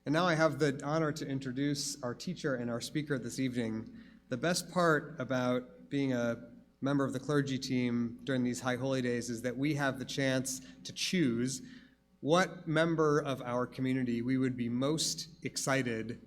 And now I have the honor to introduce our teacher and our speaker this evening. The best part about being a member of the clergy team during these High Holy Days is that we have the chance to choose what member of our community we would be most excited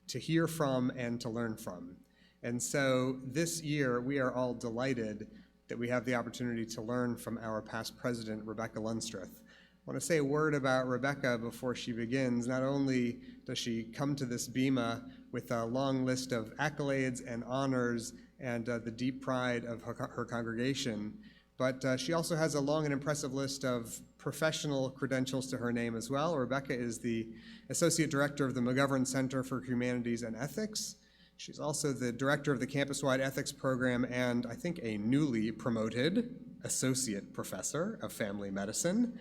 to hear from and to learn from. And so this year, we are all delighted that we have the opportunity to learn from our past president, Rebecca Lunstroth. I want to say a word about Rebecca before she begins. Not only does she come to this bima with a long list of accolades and honors and the deep pride of her congregation, but she also has a long and impressive list of professional credentials to her name as well. Rebecca is the Associate Director of the McGovern Center for Humanities and Ethics. She's also the Director of the Campus-Wide Ethics Program and I think a newly promoted Associate Professor of Family Medicine,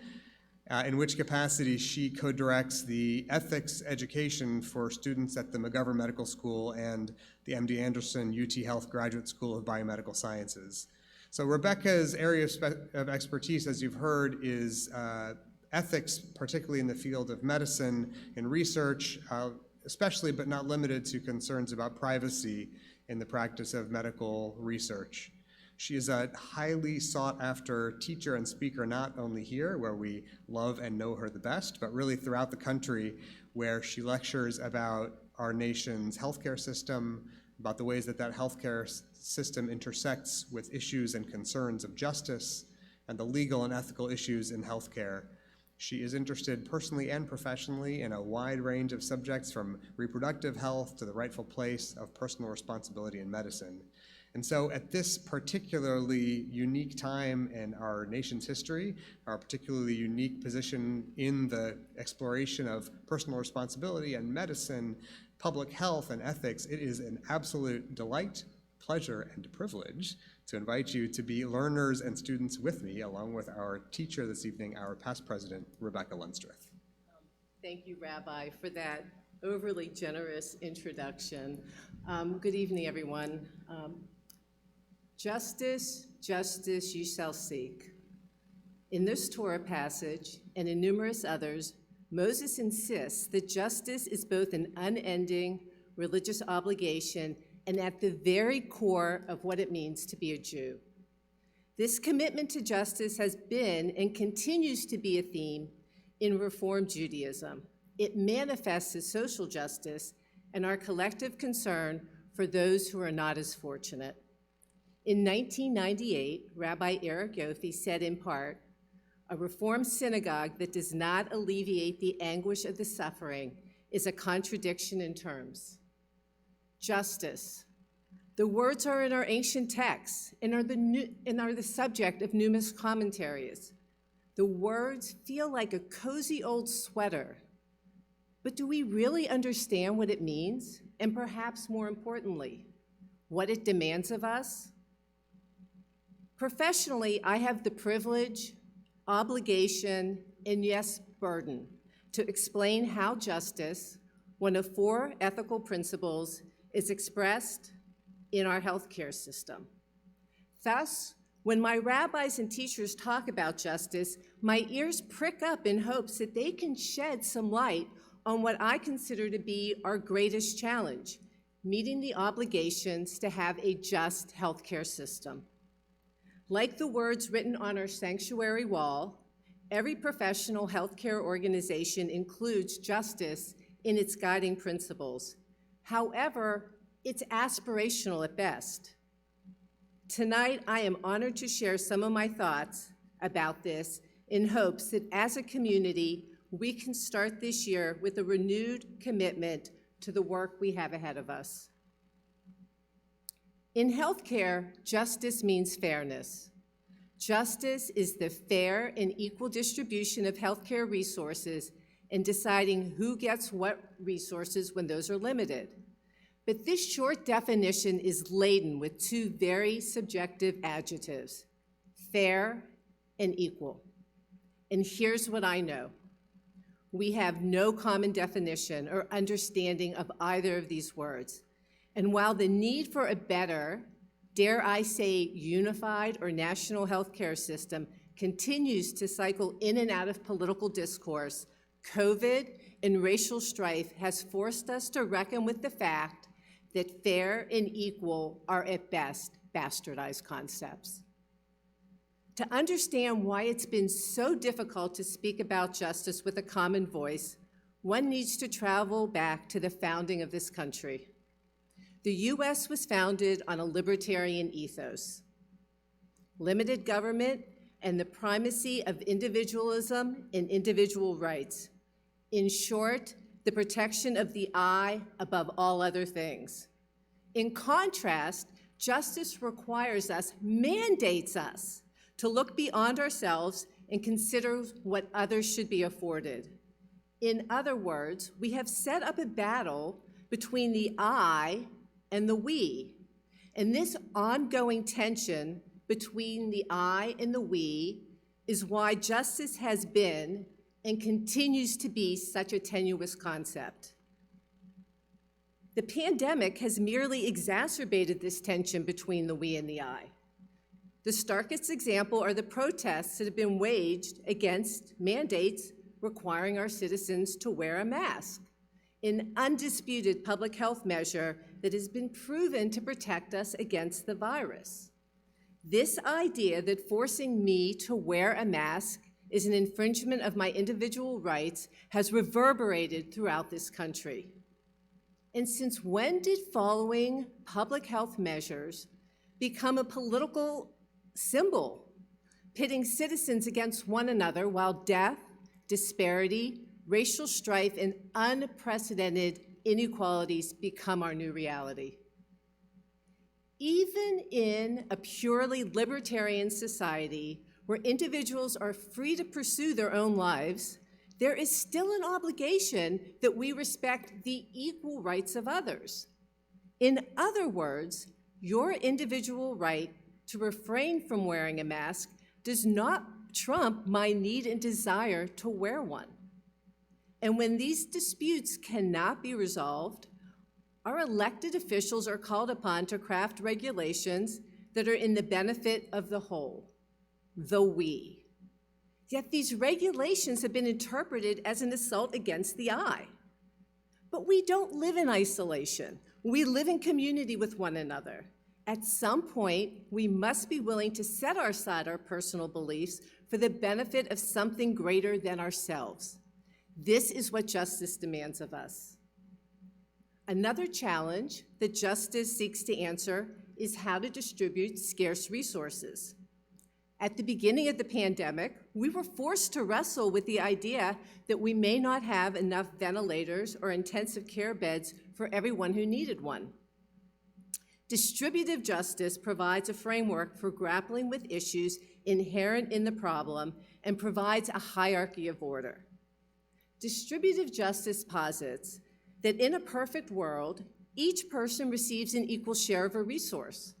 in which capacity she co-directs the ethics education for students at the McGovern Medical School and the MD Anderson UT Health Graduate School of Biomedical Sciences. So Rebecca's area of expertise, as you've heard, is ethics, particularly in the field of medicine and research, especially but not limited to concerns about privacy in the practice of medical research. She is a highly sought after teacher and speaker, not only here, where we love and know her the best, but really throughout the country, where she lectures about our nation's healthcare system, about the ways that that healthcare system intersects with issues and concerns of justice and the legal and ethical issues in healthcare. She is interested personally and professionally in a wide range of subjects, from reproductive health to the rightful place of personal responsibility in medicine. And so at this particularly unique time in our nation's history, our particularly unique position in the exploration of personal responsibility and medicine, public health and ethics, it is an absolute delight, pleasure, and privilege to invite you to be learners and students with me, along with our teacher this evening, our past president, Rebecca Lunstroth. Thank you, Rabbi, for that overly generous introduction. Good evening, everyone. Justice, justice you shall seek. In this Torah passage and in numerous others, Moses insists that justice is both an unending religious obligation and at the very core of what it means to be a Jew. This commitment to justice has been and continues to be a theme in Reform Judaism. It manifests as social justice and our collective concern for those who are not as fortunate. In 1998, Rabbi Eric Yofi said in part, "A Reform synagogue that does not alleviate the anguish of the suffering is a contradiction in terms." Justice. The words are in our ancient texts and are the subject of numerous commentaries. The words feel like a cozy old sweater. But do we really understand what it means? And perhaps more importantly, what it demands of us? Professionally, I have the privilege, obligation, and yes, burden to explain how justice, one of 4 ethical principles, is expressed in our healthcare system. Thus, when my rabbis and teachers talk about justice, my ears prick up in hopes that they can shed some light on what I consider to be our greatest challenge, meeting the obligations to have a just healthcare system. Like the words written on our sanctuary wall, every professional healthcare organization includes justice in its guiding principles. However, it's aspirational at best. Tonight, I am honored to share some of my thoughts about this in hopes that as a community, we can start this year with a renewed commitment to the work we have ahead of us. In healthcare, justice means fairness. Justice is the fair and equal distribution of healthcare resources and deciding who gets what resources when those are limited. But this short definition is laden with 2 very subjective adjectives, fair and equal. And here's what I know. We have no common definition or understanding of either of these words. And while the need for a better, dare I say, unified or national healthcare system continues to cycle in and out of political discourse, COVID and racial strife has forced us to reckon with the fact that fair and equal are at best bastardized concepts. To understand why it's been so difficult to speak about justice with a common voice, one needs to travel back to the founding of this country. The U.S. was founded on a libertarian ethos. Limited government and the primacy of individualism and individual rights. In short, the protection of the I above all other things. In contrast, justice requires us, mandates us, to look beyond ourselves and consider what others should be afforded. In other words, we have set up a battle between the I and the we. And this ongoing tension between the I and the we is why justice has been and continues to be such a tenuous concept. The pandemic has merely exacerbated this tension between the we and the I. The starkest example are the protests that have been waged against mandates requiring our citizens to wear a mask, an undisputed public health measure that has been proven to protect us against the virus. This idea that forcing me to wear a mask is an infringement of my individual rights has reverberated throughout this country. And since when did following public health measures become a political symbol, pitting citizens against one another while death, disparity, racial strife, and unprecedented inequalities become our new reality? Even in a purely libertarian society where individuals are free to pursue their own lives, there is still an obligation that we respect the equal rights of others. In other words, your individual right to refrain from wearing a mask does not trump my need and desire to wear one. And when these disputes cannot be resolved, our elected officials are called upon to craft regulations that are in the benefit of the whole, the we. Yet these regulations have been interpreted as an assault against the I. But we don't live in isolation. We live in community with one another. At some point, we must be willing to set aside our personal beliefs for the benefit of something greater than ourselves. This is what justice demands of us. Another challenge that justice seeks to answer is how to distribute scarce resources. At the beginning of the pandemic, we were forced to wrestle with the idea that we may not have enough ventilators or intensive care beds for everyone who needed one. Distributive justice provides a framework for grappling with issues inherent in the problem and provides a hierarchy of order. Distributive justice posits that in a perfect world, each person receives an equal share of a resource.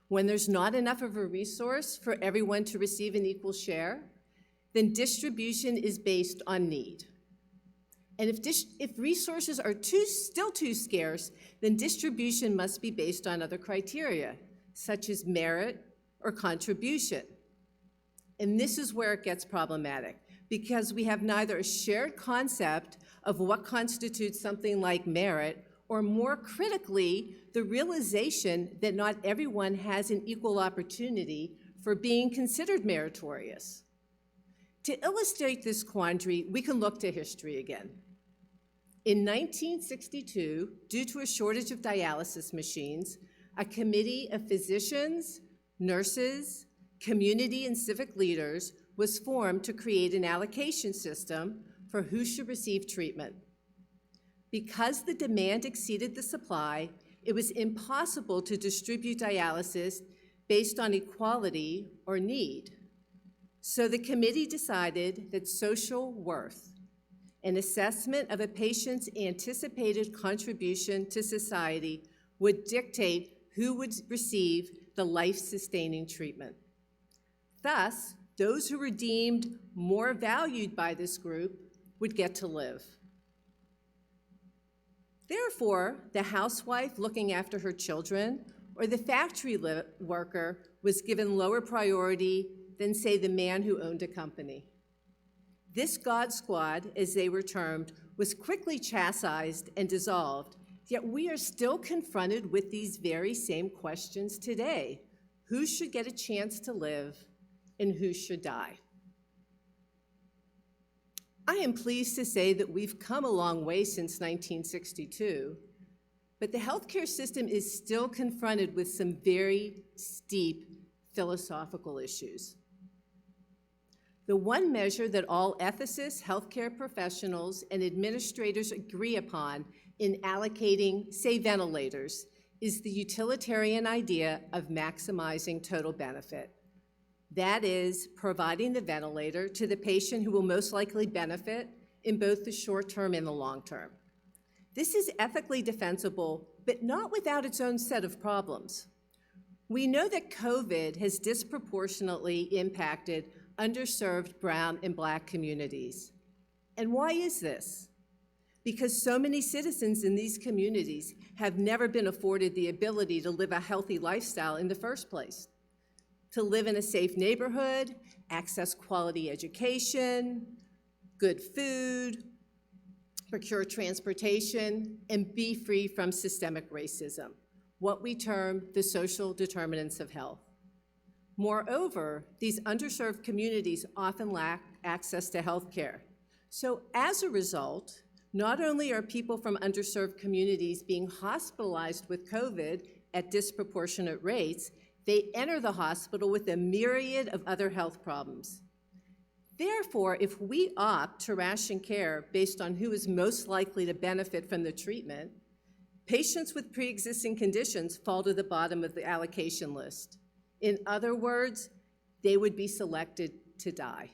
When there's not enough of a resource for everyone to receive an equal share, then distribution is based on need. And if resources are still too scarce, then distribution must be based on other criteria, such as merit or contribution. And this is where it gets problematic, because we have neither a shared concept of what constitutes something like merit, or more critically, the realization that not everyone has an equal opportunity for being considered meritorious. To illustrate this quandary, we can look to history again. In 1962, due to a shortage of dialysis machines, a committee of physicians, nurses, community and civic leaders was formed to create an allocation system for who should receive treatment. Because the demand exceeded the supply, it was impossible to distribute dialysis based on equality or need. So the committee decided that social worth, an assessment of a patient's anticipated contribution to society, would dictate who would receive the life-sustaining treatment. Thus, those who were deemed more valued by this group would get to live. Therefore, the housewife looking after her children or the factory worker was given lower priority than, say, the man who owned a company. This God Squad, as they were termed, was quickly chastised and dissolved, yet we are still confronted with these very same questions today. Who should get a chance to live and who should die? I am pleased to say that we've come a long way since 1962, but the healthcare system is still confronted with some very steep philosophical issues. The one measure that all ethicists, healthcare professionals, and administrators agree upon in allocating, say, ventilators, is the utilitarian idea of maximizing total benefit. That is, providing the ventilator to the patient who will most likely benefit in both the short term and the long term. This is ethically defensible, but not without its own set of problems. We know that COVID has disproportionately impacted underserved Brown and Black communities. And why is this? Because so many citizens in these communities have never been afforded the ability to live a healthy lifestyle in the first place, to live in a safe neighborhood, access quality education, good food, procure transportation, and be free from systemic racism, what we term the social determinants of health. Moreover, these underserved communities often lack access to health care. So as a result, not only are people from underserved communities being hospitalized with COVID at disproportionate rates, they enter the hospital with a myriad of other health problems. Therefore, if we opt to ration care based on who is most likely to benefit from the treatment, patients with pre-existing conditions fall to the bottom of the allocation list. In other words, they would be selected to die.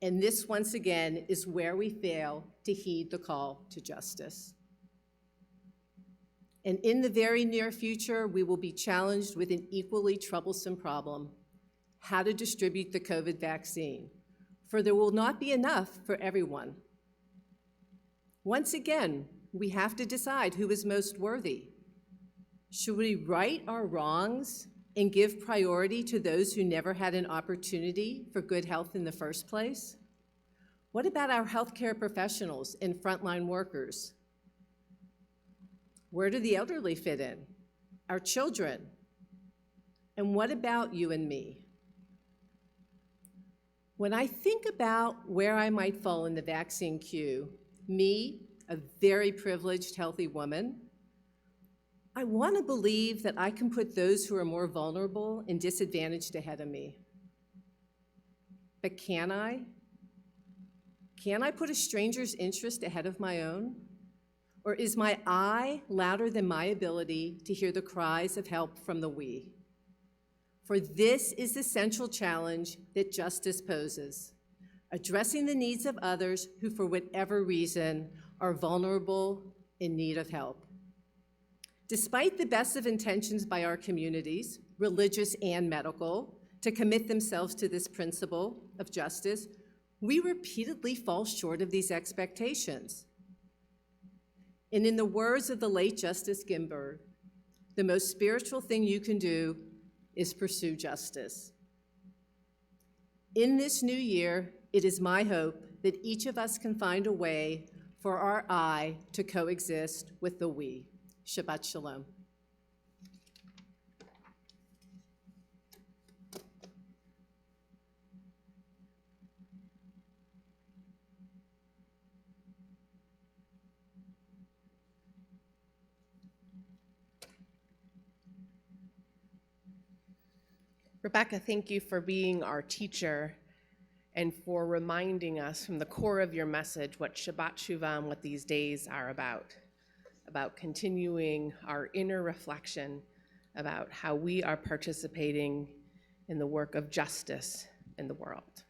And this, once again, is where we fail to heed the call to justice. And in the very near future, we will be challenged with an equally troublesome problem: how to distribute the COVID vaccine, for there will not be enough for everyone. Once again, we have to decide who is most worthy. Should we right our wrongs and give priority to those who never had an opportunity for good health in the first place? What about our healthcare professionals and frontline workers? Where do the elderly fit in? Our children? And what about you and me? When I think about where I might fall in the vaccine queue, me, a very privileged, healthy woman, I want to believe that I can put those who are more vulnerable and disadvantaged ahead of me. But can I? Can I put a stranger's interest ahead of my own? Or is my I louder than my ability to hear the cries of help from the we? For this is the central challenge that justice poses: addressing the needs of others who, for whatever reason, are vulnerable in need of help. Despite the best of intentions by our communities, religious and medical, to commit themselves to this principle of justice, we repeatedly fall short of these expectations. And in the words of the late Justice Ginsburg, the most spiritual thing you can do is pursue justice. In this new year, it is my hope that each of us can find a way for our I to coexist with the we. Shabbat Shalom. Rebecca, thank you for being our teacher and for reminding us from the core of your message what Shabbat Shuvah and what these days are about continuing our inner reflection about how we are participating in the work of justice in the world.